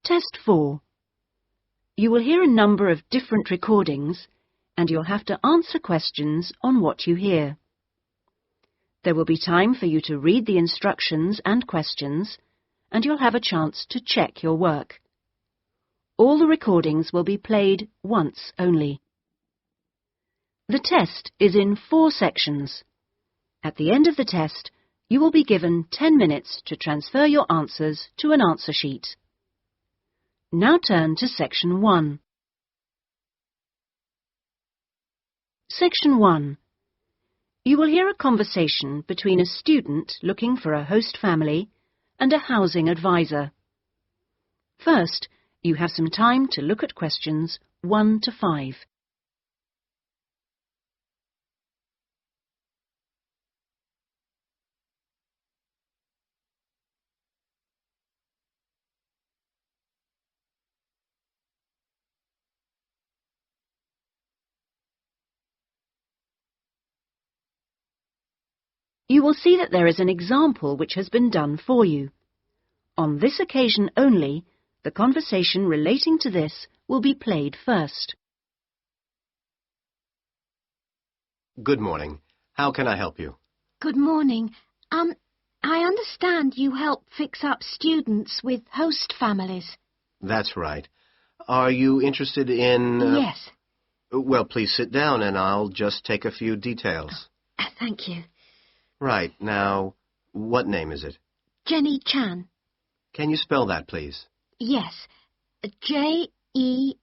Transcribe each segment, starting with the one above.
Test 4. You will hear a number of different recordings and you'll have to answer questions on what you hear. There will be time for you to read the instructions and questions and you'll have a chance to check your work. All the recordings will be played once only. The test is in 4 sections. At the end of the test, you will be given 10 minutes to transfer your answers to an answer sheet. Now turn to Section 1. Section 1. You will hear a conversation between a student looking for a host family and a housing advisor. First, you have some time to look at questions 1 to 5. You will see that there is an example which has been done for you. On this occasion only, the conversation relating to this will be played first. Good morning. How can I help you? Good morning. I understand you help fix up students with host families. That's right. Are you interested in... Yes. Well, please sit down and I'll just take a few details. Thank you. Right. Now, what name is it? Jenny Chan. Can you spell that, please? Yes. Jenny-Chan.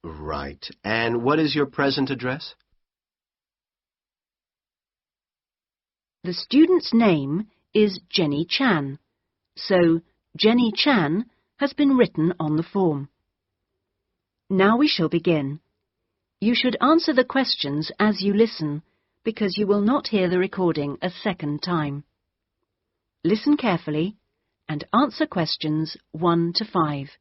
Right. And what is your present address? The student's name is Jenny Chan, so Jenny Chan has been written on the form. Now we shall begin. You should answer the questions as you listen, because you will not hear the recording a second time. Listen carefully and answer questions 1 to 5.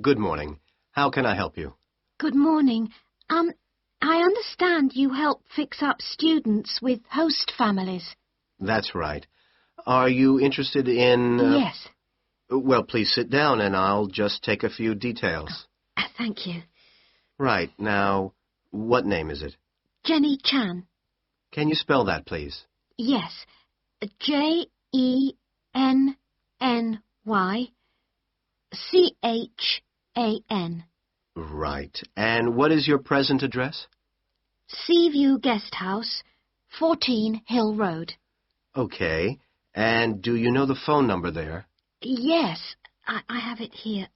Good morning. How can I help you? Good morning. I understand you help fix up students with host families. That's right. Are you interested in... Yes. Well, please sit down and I'll just take a few details. Thank you. Right. Now, what name is it? Jenny Chan. Can you spell that, please? Yes. Jenny-Chan. Right. And what is your present address? Seaview Guest House, 14 Hill Road. Okay. And do you know the phone number there? Yes, I have it here.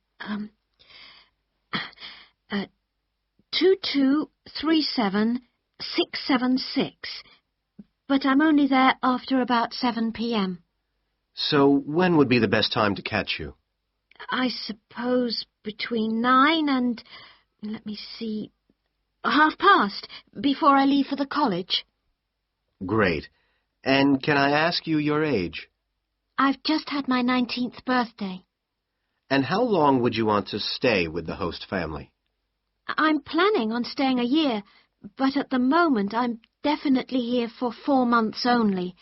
2237676. But I'm only there after about 7 p.m. So when would be the best time to catch you? I suppose between 9 and, let me see, past, before I leave for the college. Great. And can I ask you your age? I've just had my 19th birthday. And how long would you want to stay with the host family? I'm planning on staying a year, but at the moment I'm definitely here for 4 months only.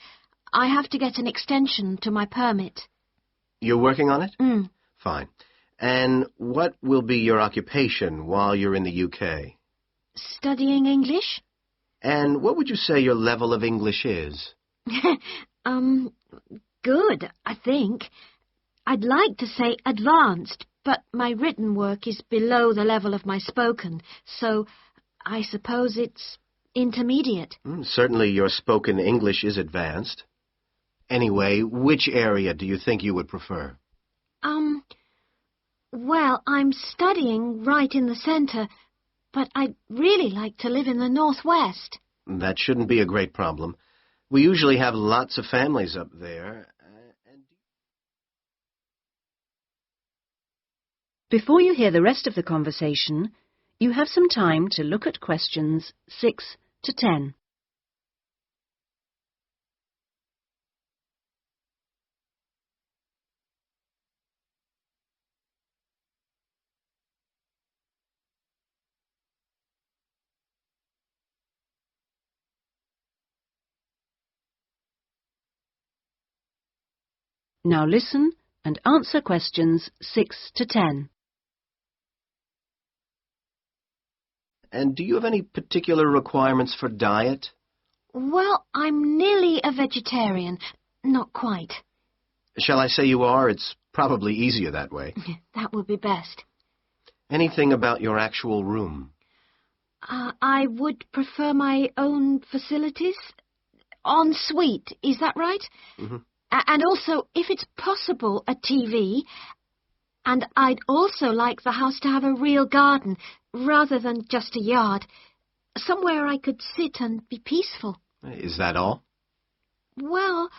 I have to get an extension to my permit. You're working on it? Mm. Fine. And what will be your occupation while you're in the UK? Studying English? And what would you say your level of English is? Good, I think. I'd like to say advanced, but my written work is below the level of my spoken, so I suppose it's intermediate. Certainly your spoken English is advanced. Anyway, which area do you think you would prefer? Well, I'm studying right in the centre, but I'd really like to live in the northwest. That shouldn't be a great problem. We usually have lots of families up there. Before you hear the rest of the conversation, you have some time to look at questions 6 to 10. Now listen and answer questions 6 to 10. And do you have any particular requirements for diet? Well, I'm nearly a vegetarian. Not quite. Shall I say you are? It's probably easier that way. That would be best. Anything about your actual room? I would prefer my own facilities. En suite, is that right? Mm-hmm. And also, if it's possible, a TV. And I'd also like the house to have a real garden, rather than just a yard. Somewhere I could sit and be peaceful. Is that all? Well,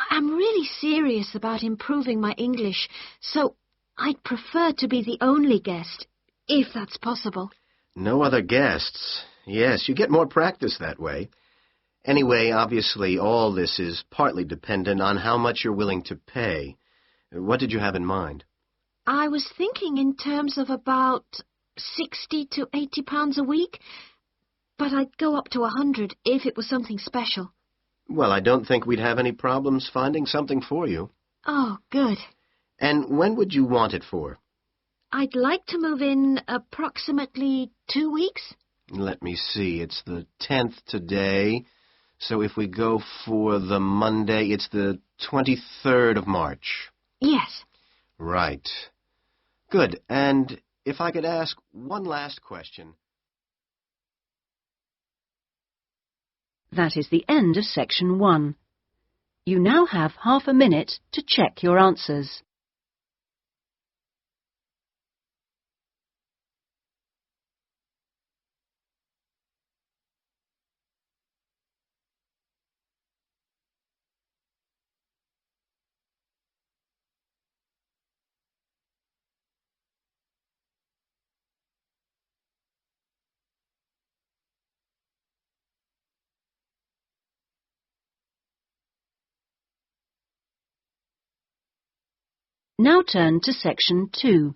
I'm really serious about improving my English, so I'd prefer to be the only guest, if that's possible. No other guests. Yes, you get more practice that way. Anyway, obviously, all this is partly dependent on how much you're willing to pay. What did you have in mind? I was thinking in terms of about 60 to 80 pounds a week, but I'd go up to 100 if it was something special. Well, I don't think we'd have any problems finding something for you. Oh, good. And when would you want it for? I'd like to move in approximately 2 weeks. Let me see, it's the 10th today, so if we go for the Monday, it's the 23rd of March. Yes. Right. Good, and if I could ask one last question. That is the end of section 1. You now have half a minute to check your answers. Now turn to section 2.